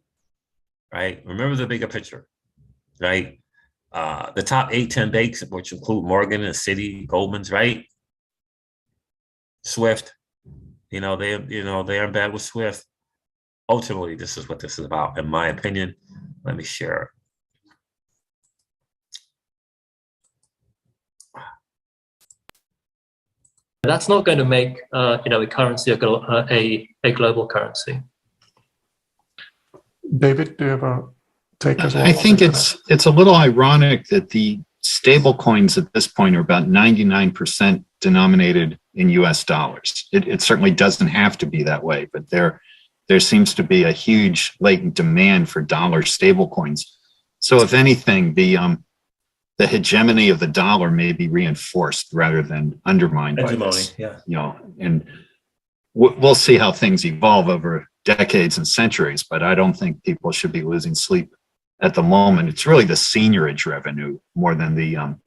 right? Remember the bigger picture, right? The top 8-10 banks, which include Morgan and Citi, Goldman's, right? Swift, they're in bed with Swift. Ultimately, this is what this is about, in my opinion. Let me share it.
That's not going to make a currency a global currency.
David, do you have a take as well?
I think it's a little ironic that the stable coins at this point are about 99% denominated in US dollars. It certainly doesn't have to be that way, but there seems to be a huge latent demand for dollar stablecoins. So if anything, the hegemony of the dollar may be reinforced rather than undermined by this.
Yeah.
You know, and we'll see how things evolve over decades and centuries, but I don't think people should be losing sleep at the moment. It's really the seniorage revenue more than the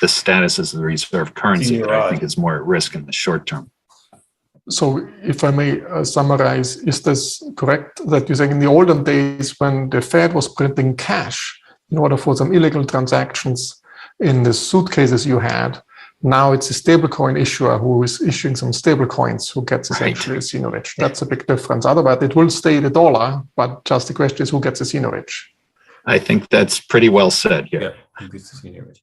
status as the reserve currency that I think is more at risk in the short term.
So if I may summarize, is this correct that you're saying in the olden days when the Fed was printing cash in order for some illegal transactions in the suitcases you had, now it's a stablecoin issuer who is issuing some stablecoins who gets essentially a seniorage. That's a big difference. Otherwise, it will stay the dollar, but just the question is who gets a seniorage.
I think that's pretty well said. Yeah.
Who gets the seniorage?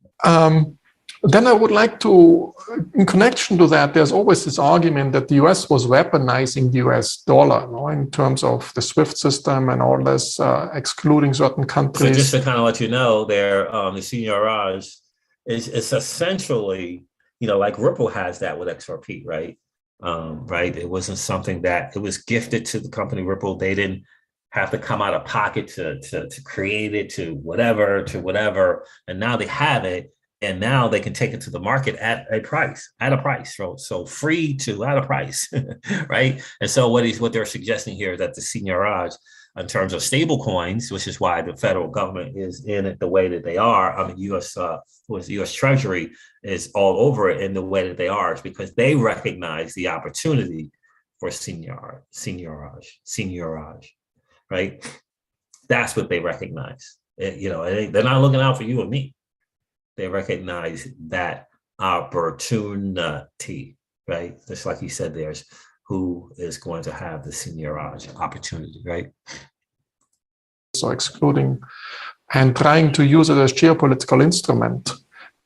Then I would like to, in connection to that, there's always this argument that the US was weaponizing the US dollar, no, in terms of the SWIFT system and all this, excluding certain countries.
So just to kind of let you know, there, the seniorage is essentially, you know, like Ripple has that with XRP, right? Right. It wasn't something that it was gifted to the company Ripple. They didn't have to come out of pocket to create it, to whatever, and now they have it. And now they can take it to the market at a price. So free to at a price, right? And so what they're suggesting here is that the seniorage in terms of stable coins, which is why the federal government is in it the way that they are. I mean, U.S. Treasury is all over it in the way that they are, is because they recognize the opportunity for seniorage, right? That's what they recognize. They're not looking out for you and me. They recognize that opportunity, right? Just like you said, there's who is going to have the seniorage opportunity, right?
So excluding and trying to use it as geopolitical instrument.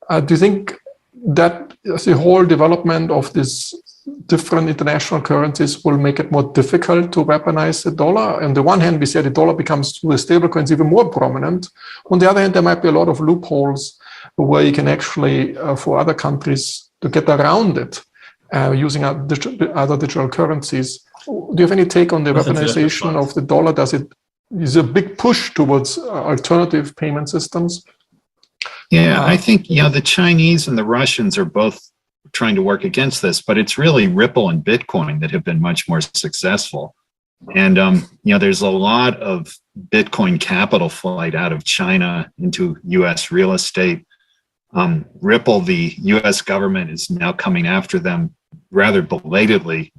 Do you think that the whole development of these different international currencies will make it more difficult to weaponize the dollar? On the one hand, we say the dollar becomes through the stablecoins even more prominent. On the other hand, there might be a lot of loopholes where you can actually, for other countries to get around it, using other digital currencies. Do you have any take on the weaponization of the dollar? Is a big push towards alternative payment systems?
Yeah, I think the Chinese and the Russians are both trying to work against this, but it's really Ripple and Bitcoin that have been much more successful. And there's a lot of Bitcoin capital flight out of China into U.S. real estate. Ripple, the U.S. government is now coming after them rather belatedly,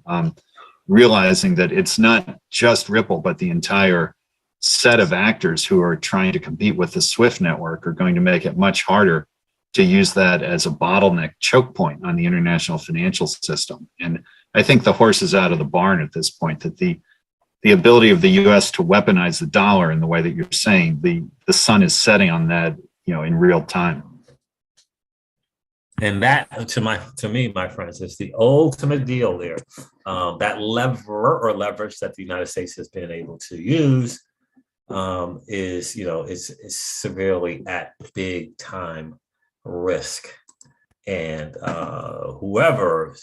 realizing that it's not just Ripple, but the entire set of actors who are trying to compete with the SWIFT network are going to make it much harder to use that as a bottleneck choke point on the international financial system. And I think the horse is out of the barn at this point, that the ability of the U.S. to weaponize the dollar in the way that you're saying, the sun is setting on that, in real time.
And that, to me, my friends, is the ultimate deal there. That leverage that the United States has been able to use is severely at big time risk. And whoever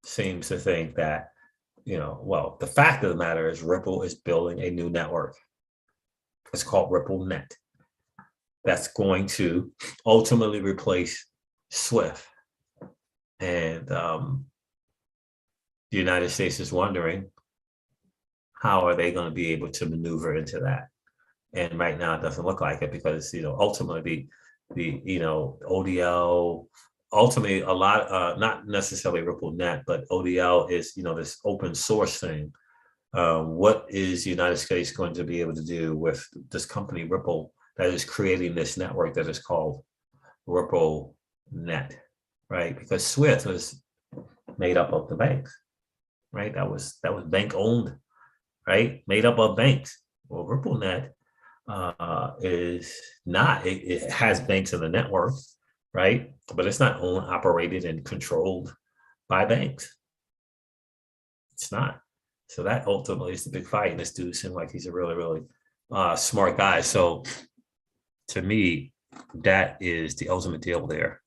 seems to think that, the fact of the matter is Ripple is building a new network. It's called RippleNet. That's going to ultimately replace SWIFT. And the United States is wondering, how are they going to be able to maneuver into that? And right now it doesn't look like it, because ultimately the ODL, ultimately a lot, not necessarily RippleNet, but ODL is this open source thing. What is the United States going to be able to do with this company Ripple that is creating this network that is called RippleNet, right? Because SWIFT was made up of the banks, right? That was bank owned, right? Made up of banks. Well, RippleNet is not. It has banks in the network, right? But it's not owned, operated, and controlled by banks. It's not. So that ultimately is the big fight. And this dude seems like he's a really, really smart guy. So to me, that is the ultimate deal there.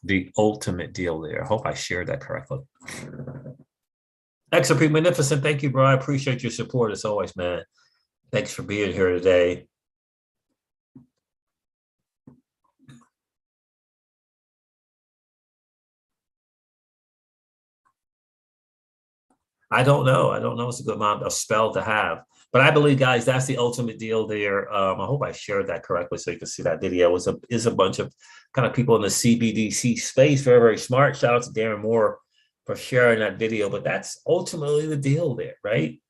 the ultimate deal there. I hope I shared that correctly. XRP Magnificent, thank you, bro. I appreciate your support as always, man. Thanks for being here today. I don't know. I don't know. It's a good amount of spell to have. But I believe, guys, that's the ultimate deal there. I hope I shared that correctly so you can see that video. It is a bunch of kind of people in the CBDC space. Very, very smart. Shout out to Darren Moore for sharing that video. But that's ultimately the deal there, right?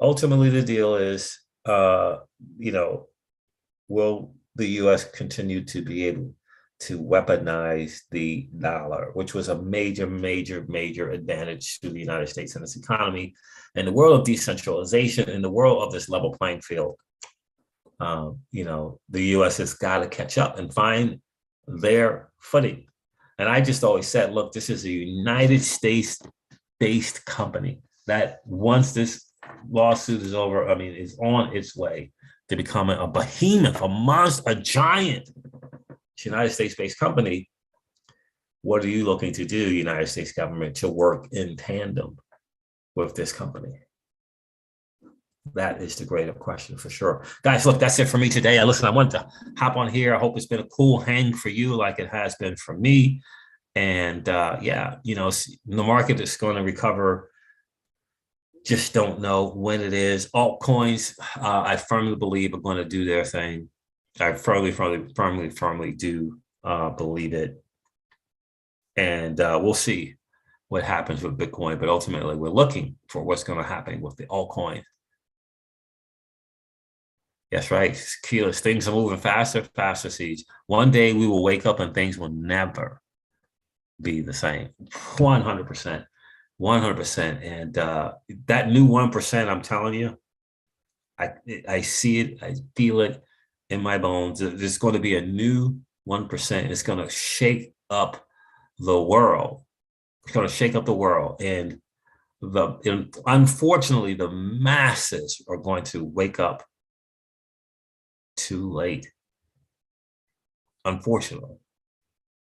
Ultimately, the deal is, you know, will the U.S. continue to be able to weaponize the dollar, which was a major, major, major advantage to the United States and its economy. In the world of decentralization, in the world of this level playing field, you know, the U.S. has got to catch up and find their footing. And I just always said, look, this is a United States-based company that once this lawsuit is over, I mean, is on its way to becoming a behemoth, a monster, a giant United States-based company. What are you looking to do, United States government, to work in tandem with this company? That is the greater question for sure. Guys, look, that's it for me today. Listen, I wanted to hop on here. I hope it's been a cool hang for you like it has been for me. And yeah, you know, the market is going to recover. Just don't know when it is. Altcoins, I firmly believe, are going to do their thing. I firmly do believe it. And we'll see what happens with Bitcoin. But ultimately, we're looking for what's going to happen with the altcoin. That's right. Keyless, things are moving faster, faster, Siege. One day we will wake up and things will never be the same. 100%. 100%. And that new 1%, I'm telling you, I see it, I feel it in my bones. There's going to be a new 1%. It's going to shake up the world. It's going to shake up the world. And unfortunately, the masses are going to wake up too late. Unfortunately.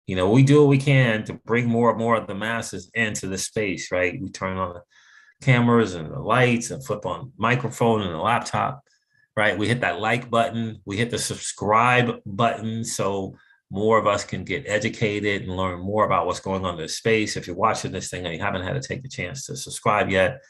You know, we do what we can to bring more and more of the masses into the space, right? We turn on the cameras and the lights and flip on microphone and the laptop, right? We hit that like button, we hit the subscribe button so more of us can get educated and learn more about what's going on in the space. If you're watching this thing and you haven't had to take the chance to subscribe yet,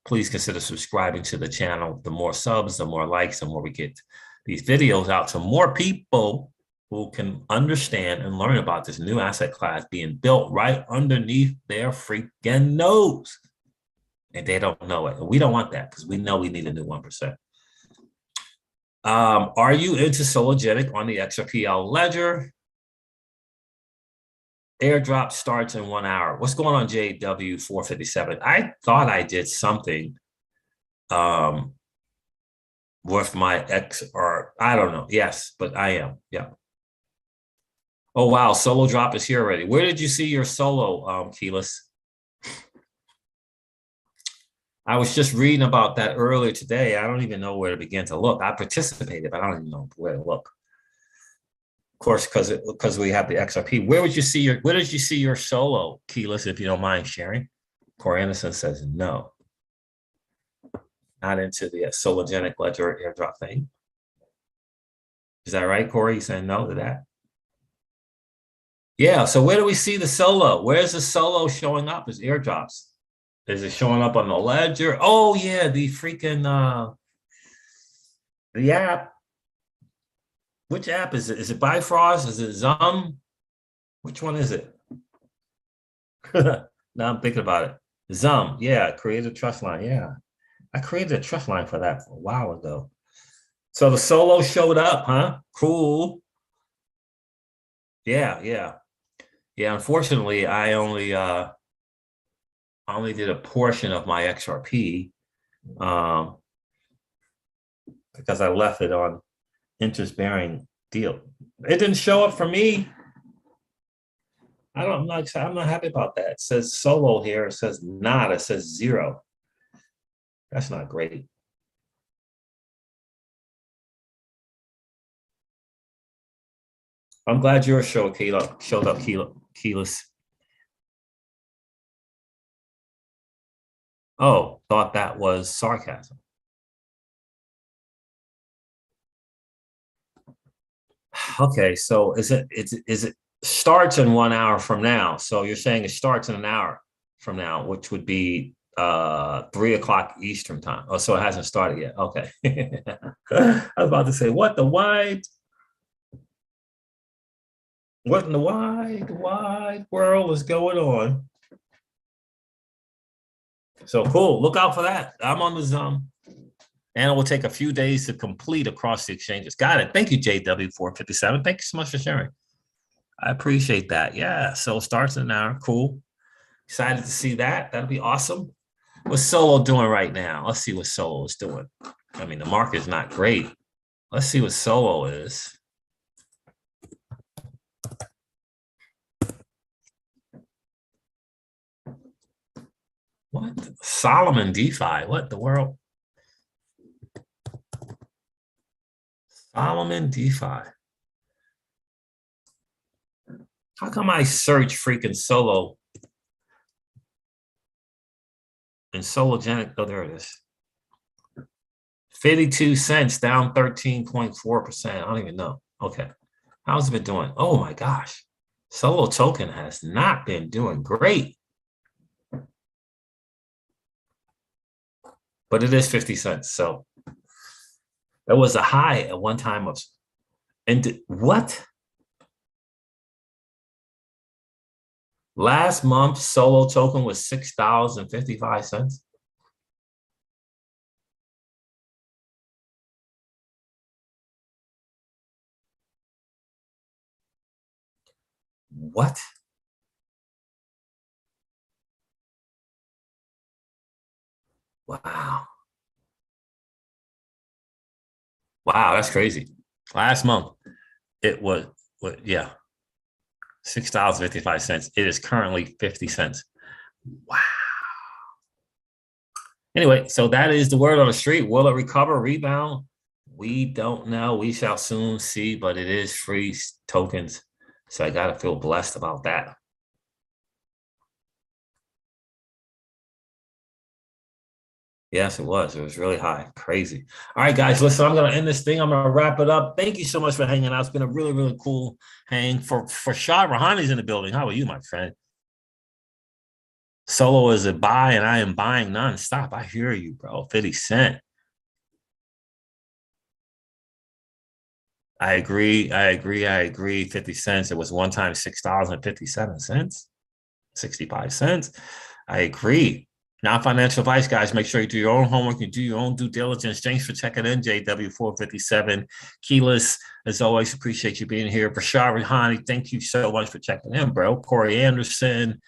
please consider subscribing to the channel. The more subs, the more likes, the more we get these videos out to more people who can understand and learn about this new asset class being built right underneath their freaking nose. And they don't know it. And we don't want that because we know we need a new 1%. Are you into Sologenic on the XRPL ledger? Airdrop starts in 1 hour. What's going on, JW457? I thought I did something with my XR. I don't know. Yes, but I am. Yeah. Oh, wow. Solo drop is here already. Where did you see your solo, Keyless? I was just reading about that earlier today. I don't even know where to begin to look. I participated, but I don't even know where to look. Of course, because we have the XRP. Where did you see your solo, Keyless, if you don't mind sharing? Corey Anderson says no. Not into the Sologenic ledger airdrop thing. Is that right, Corey? You saying no to that? Yeah, so where do we see the solo? Where's the solo showing up as airdrops? Is it showing up on the ledger? Oh yeah, the freaking the app. Which app is it? Is it Bifrost? Is it Zum? Which one is it? Now I'm thinking about it. Zum, yeah, create a trust line. Yeah, I created a trust line for that a while ago. So the solo showed up, huh? Cool. Yeah. Unfortunately, I only did a portion of my XRP because I left it on interest-bearing deal. It didn't show up for me. I'm not happy about that. It says solo here. It says not. It says 0. That's not great. I'm glad your show showed up, Keyless. Oh, thought that was sarcasm. Okay, so is it starts in 1 hour from now? So you're saying it starts in an hour from now, which would be 3 o'clock Eastern time. Oh, so it hasn't started yet. Okay. I was about to say, what in the wide world is going on? So cool. Look out for that. I'm on the Zoom. And it will take a few days to complete across the exchanges. Got it. Thank you, JW457. Thank you so much for sharing. I appreciate that. Yeah. So it starts in an hour. Cool. Excited to see that. That'll be awesome. What's Solo doing right now? Let's see what Solo is doing. I mean, the market is not great. Let's see what Solo is. What? Solomon DeFi. What the world? Solomon DeFi. How come I search freaking Solo and Sologenic? Oh, there it is. 52 cents, down 13.4%. I don't even know. Okay. How's it been doing? Oh my gosh. Solo token has not been doing great. But it is 50 cents. So there was a high at one time of, and what? Last month, Solo token was $6.55. What? Wow. Wow, that's crazy. Last month, it was, yeah, $6.55. It is currently 50 cents. Wow. Anyway, so that is the word on the street. Will it recover, rebound? We don't know. We shall soon see, but it is free tokens. So I got to feel blessed about that. Yes, it was. It was really high. Crazy. All right, guys, listen, I'm going to end this thing. I'm going to wrap it up. Thank you so much for hanging out. It's been a really, really cool hang. For Shah Rahani's in the building. How are you, my friend? Solo is a buy, and I am buying nonstop. I hear you, bro. 50 cent. I agree. 50 cents. It was one time $6.57. 65 cents. I agree. Non-financial advice, guys. Make sure you do your own homework. You do your own due diligence. Thanks for checking in, JW457. Keyless, as always, appreciate you being here. Bashar Rihani, thank you so much for checking in, bro. Corey Anderson.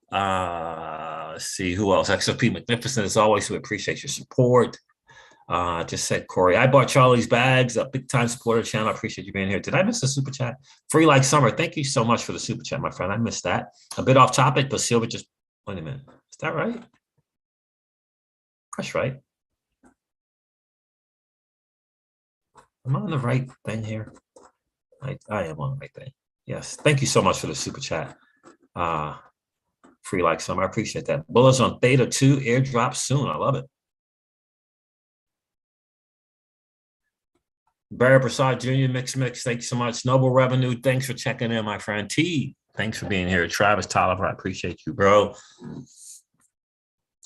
Let's see who else. XRP Magnificent, as always. We appreciate your support. Just said Corey. I bought Charlie's bags. A big time supporter channel. I appreciate you being here. Did I miss a super chat? Free like summer. Thank you so much for the super chat, my friend. I missed that. A bit off topic, but Silver just wait a minute. Is that right? That's right. Am I on the right thing here? I am on the right thing. Yes. Thank you so much for the super chat. Free like summer. I appreciate that. Bullets on Theta 2 airdrop soon. I love it. Barry Prasad Jr. Mix. Thank you so much. Noble Revenue. Thanks for checking in, my friend. T. Thanks for being here. Travis Tolliver. I appreciate you, bro.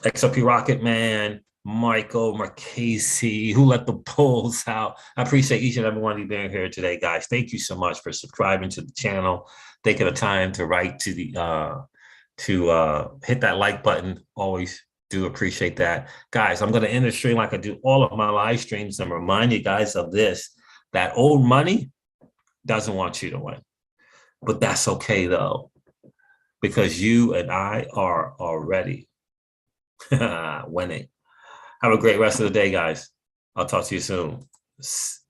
XRP Rocket Man, Michael Marchese, who let the polls out. I appreciate each and every one of you being here today, guys. Thank you so much for subscribing to the channel, taking the time to write to the hit that like button. Always do appreciate that, guys. I'm going to end the stream like I do all of my live streams and remind you guys of this: that old money doesn't want you to win, but that's okay though, because you and I are already winning. Have a great rest of the day, guys. I'll talk to you soon.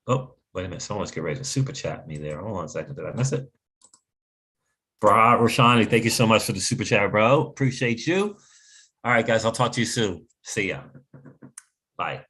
Oh, wait a minute. Someone's getting ready to super chat me there. Hold on a second. Did I miss it? Brad Roshani, thank you so much for the super chat, bro. Appreciate you. All right, guys. I'll talk to you soon. See ya. Bye.